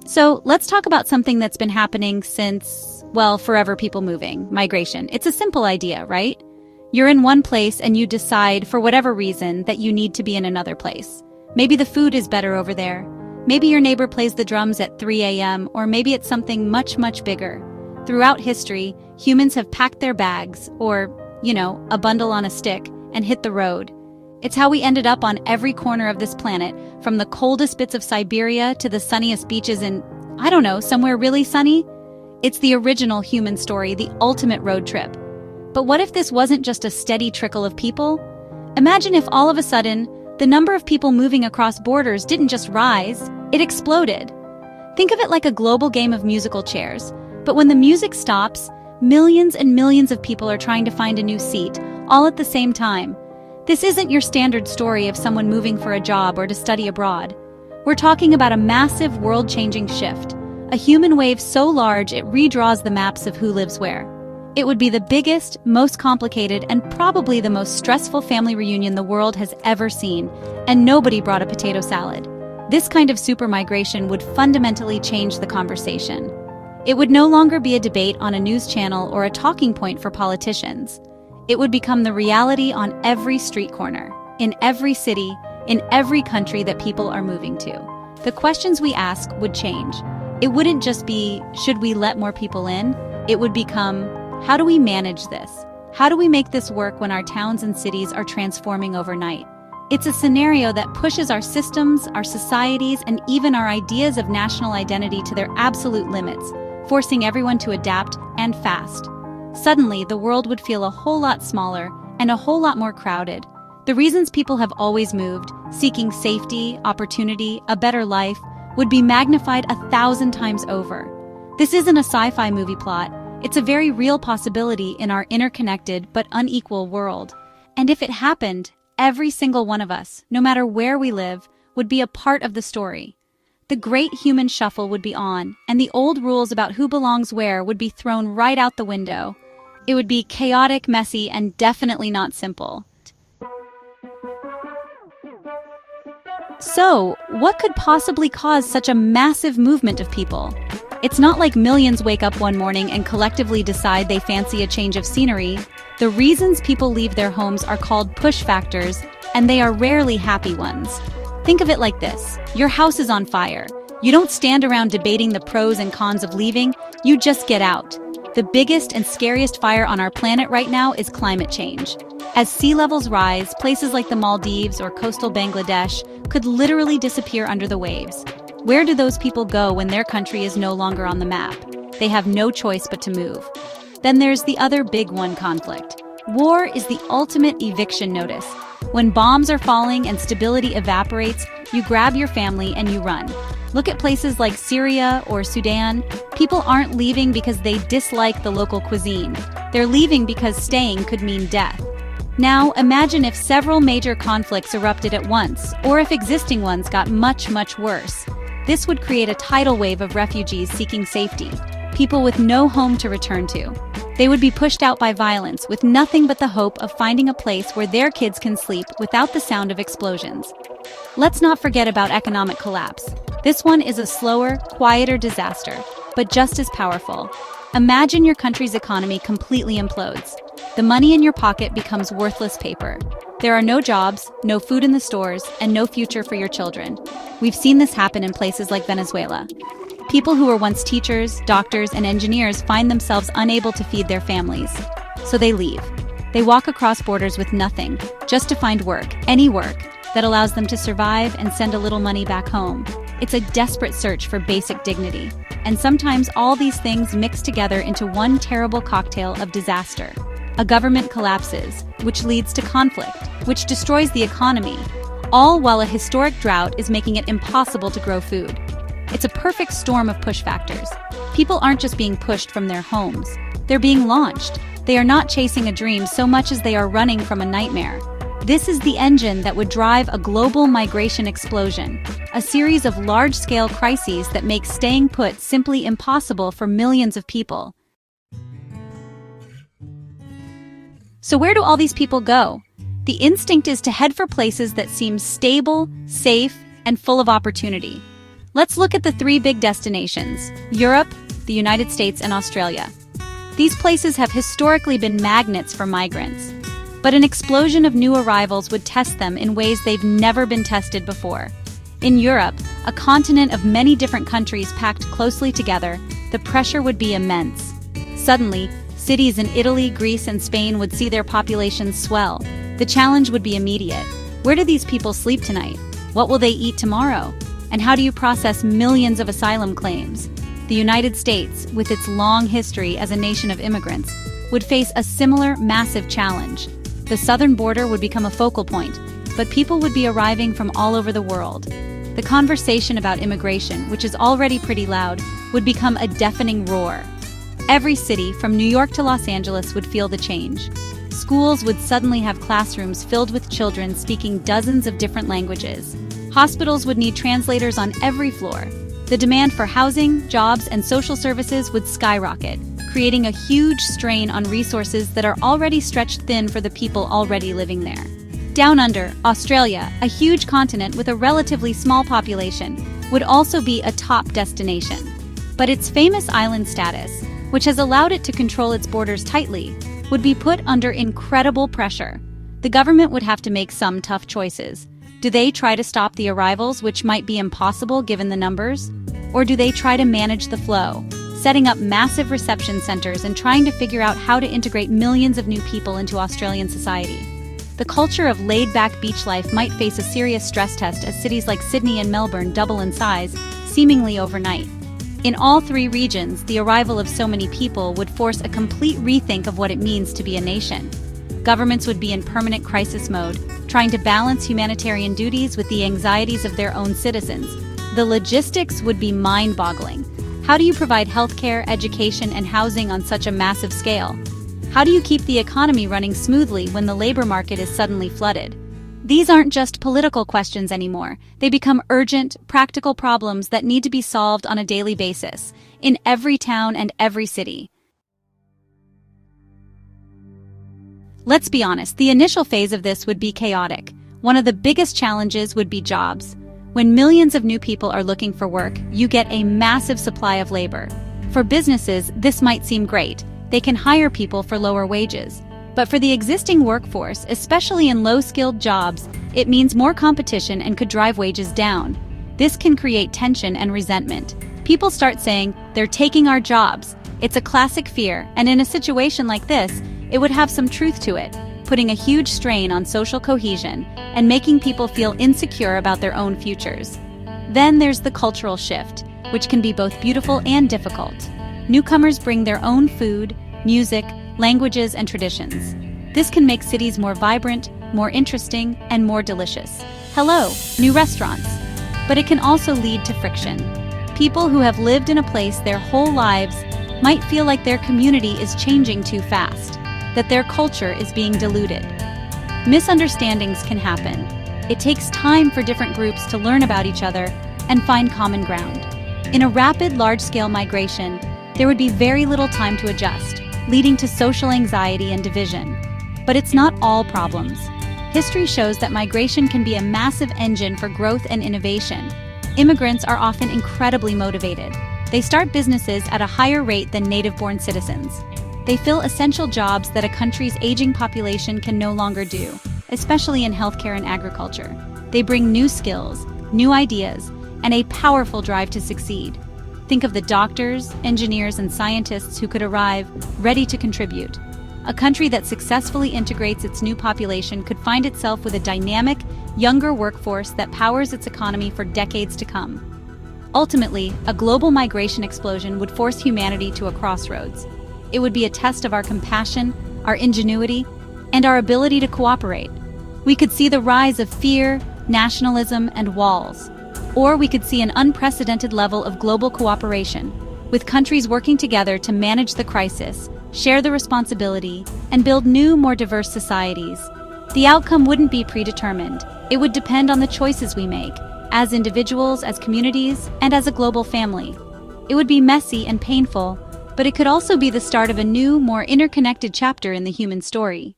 So let's talk about something that's been happening since, well, forever, people moving, migration. It's a simple idea, right? You're in one place and you decide, for whatever reason, that you need to be in another place. Maybe the food is better over there. Maybe your neighbor plays the drums at 3 a.m., or maybe it's something much, much bigger. Throughout history, humans have packed their bags, or, a bundle on a stick, and hit the road. It's how we ended up on every corner of this planet, from the coldest bits of Siberia to the sunniest beaches in, somewhere really sunny. It's the original human story, the ultimate road trip. But what if this wasn't just a steady trickle of people? Imagine if all of a sudden, the number of people moving across borders didn't just rise, it exploded. Think of it like a global game of musical chairs. But when the music stops, millions and millions of people are trying to find a new seat, all at the same time. This isn't your standard story of someone moving for a job or to study abroad. We're talking about a massive world-changing shift, a human wave so large it redraws the maps of who lives where. It would be the biggest, most complicated, and probably the most stressful family reunion the world has ever seen, and nobody brought a potato salad. This kind of super migration would fundamentally change the conversation. It would no longer be a debate on a news channel or a talking point for politicians. It would become the reality on every street corner, in every city, in every country that people are moving to. The questions we ask would change. It wouldn't just be, should we let more people in? It would become, how do we manage this? How do we make this work when our towns and cities are transforming overnight? It's a scenario that pushes our systems, our societies, and even our ideas of national identity to their absolute limits, forcing everyone to adapt, and fast. Suddenly, the world would feel a whole lot smaller and a whole lot more crowded. The reasons people have always moved, seeking safety, opportunity, a better life, would be magnified 1,000 times over. This isn't a sci-fi movie plot. It's a very real possibility in our interconnected but unequal world. And if it happened, every single one of us, no matter where we live, would be a part of the story. The great human shuffle would be on, and the old rules about who belongs where would be thrown right out the window. It would be chaotic, messy, and definitely not simple. So, what could possibly cause such a massive movement of people? It's not like millions wake up one morning and collectively decide they fancy a change of scenery. The reasons people leave their homes are called push factors, and they are rarely happy ones. Think of it like this. Your house is on fire. You don't stand around debating the pros and cons of leaving, you just get out. The biggest and scariest fire on our planet right now is climate change. As sea levels rise, places like the Maldives or coastal Bangladesh could literally disappear under the waves. Where do those people go when their country is no longer on the map? They have no choice but to move. Then there's the other big one, conflict. War is the ultimate eviction notice. When bombs are falling and stability evaporates, you grab your family and you run. Look at places like Syria or Sudan. People aren't leaving because they dislike the local cuisine. They're leaving because staying could mean death. Now, imagine if several major conflicts erupted at once, or if existing ones got much, much worse. This would create a tidal wave of refugees seeking safety, people with no home to return to. They would be pushed out by violence with nothing but the hope of finding a place where their kids can sleep without the sound of explosions. Let's not forget about economic collapse. This one is a slower, quieter disaster, but just as powerful. Imagine your country's economy completely implodes. The money in your pocket becomes worthless paper. There are no jobs, no food in the stores, and no future for your children. We've seen this happen in places like Venezuela. People who were once teachers, doctors, and engineers find themselves unable to feed their families. So they leave. They walk across borders with nothing, just to find work, any work, that allows them to survive and send a little money back home. It's a desperate search for basic dignity. And sometimes all these things mix together into one terrible cocktail of disaster. A government collapses, which leads to conflict, which destroys the economy, all while a historic drought is making it impossible to grow food. It's a perfect storm of push factors. People aren't just being pushed from their homes. They're being launched. They are not chasing a dream so much as they are running from a nightmare. This is the engine that would drive a global migration explosion, a series of large-scale crises that make staying put simply impossible for millions of people. So where do all these people go? The instinct is to head for places that seem stable, safe, and full of opportunity. Let's look at the three big destinations: Europe, the United States, and Australia. These places have historically been magnets for migrants, but an explosion of new arrivals would test them in ways they've never been tested before. In Europe, a continent of many different countries packed closely together, the pressure would be immense. Suddenly, cities in Italy, Greece, and Spain would see their populations swell. The challenge would be immediate. Where do these people sleep tonight? What will they eat tomorrow? And how do you process millions of asylum claims? The United States, with its long history as a nation of immigrants, would face a similar massive challenge. The southern border would become a focal point, but people would be arriving from all over the world. The conversation about immigration, which is already pretty loud, would become a deafening roar. Every city, from New York to Los Angeles, would feel the change. Schools would suddenly have classrooms filled with children speaking dozens of different languages. Hospitals would need translators on every floor. The demand for housing, jobs, and social services would skyrocket, creating a huge strain on resources that are already stretched thin for the people already living there. Down under, Australia, a huge continent with a relatively small population, would also be a top destination. But its famous island status, which has allowed it to control its borders tightly, would be put under incredible pressure. The government would have to make some tough choices. Do they try to stop the arrivals, which might be impossible given the numbers? Or do they try to manage the flow, setting up massive reception centers and trying to figure out how to integrate millions of new people into Australian society? The culture of laid-back beach life might face a serious stress test as cities like Sydney and Melbourne double in size, seemingly overnight. In all three regions, the arrival of so many people would force a complete rethink of what it means to be a nation. Governments would be in permanent crisis mode, trying to balance humanitarian duties with the anxieties of their own citizens. The logistics would be mind-boggling. How do you provide healthcare, education, and housing on such a massive scale? How do you keep the economy running smoothly when the labor market is suddenly flooded? These aren't just political questions anymore. They become urgent, practical problems that need to be solved on a daily basis, in every town and every city. Let's be honest, the initial phase of this would be chaotic. One of the biggest challenges would be jobs. When millions of new people are looking for work, you get a massive supply of labor. For businesses, this might seem great. They can hire people for lower wages. But for the existing workforce, especially in low-skilled jobs, it means more competition and could drive wages down. This can create tension and resentment. People start saying, "They're taking our jobs." It's a classic fear, and in a situation like this, it would have some truth to it, putting a huge strain on social cohesion and making people feel insecure about their own futures. Then there's the cultural shift, which can be both beautiful and difficult. Newcomers bring their own food, music, languages, and traditions. This can make cities more vibrant, more interesting, and more delicious. Hello, new restaurants. But it can also lead to friction. People who have lived in a place their whole lives might feel like their community is changing too fast, that their culture is being diluted. Misunderstandings can happen. It takes time for different groups to learn about each other and find common ground. In a rapid, large-scale migration, there would be very little time to adjust, leading to social anxiety and division. But it's not all problems. History shows that migration can be a massive engine for growth and innovation. Immigrants are often incredibly motivated. They start businesses at a higher rate than native-born citizens. They fill essential jobs that a country's aging population can no longer do, especially in healthcare and agriculture. They bring new skills, new ideas, and a powerful drive to succeed. Think of the doctors, engineers, and scientists who could arrive, ready to contribute. A country that successfully integrates its new population could find itself with a dynamic, younger workforce that powers its economy for decades to come. Ultimately, a global migration explosion would force humanity to a crossroads. It would be a test of our compassion, our ingenuity, and our ability to cooperate. We could see the rise of fear, nationalism, and walls. Or we could see an unprecedented level of global cooperation, with countries working together to manage the crisis, share the responsibility, and build new, more diverse societies. The outcome wouldn't be predetermined. It would depend on the choices we make, as individuals, as communities, and as a global family. It would be messy and painful, but it could also be the start of a new, more interconnected chapter in the human story.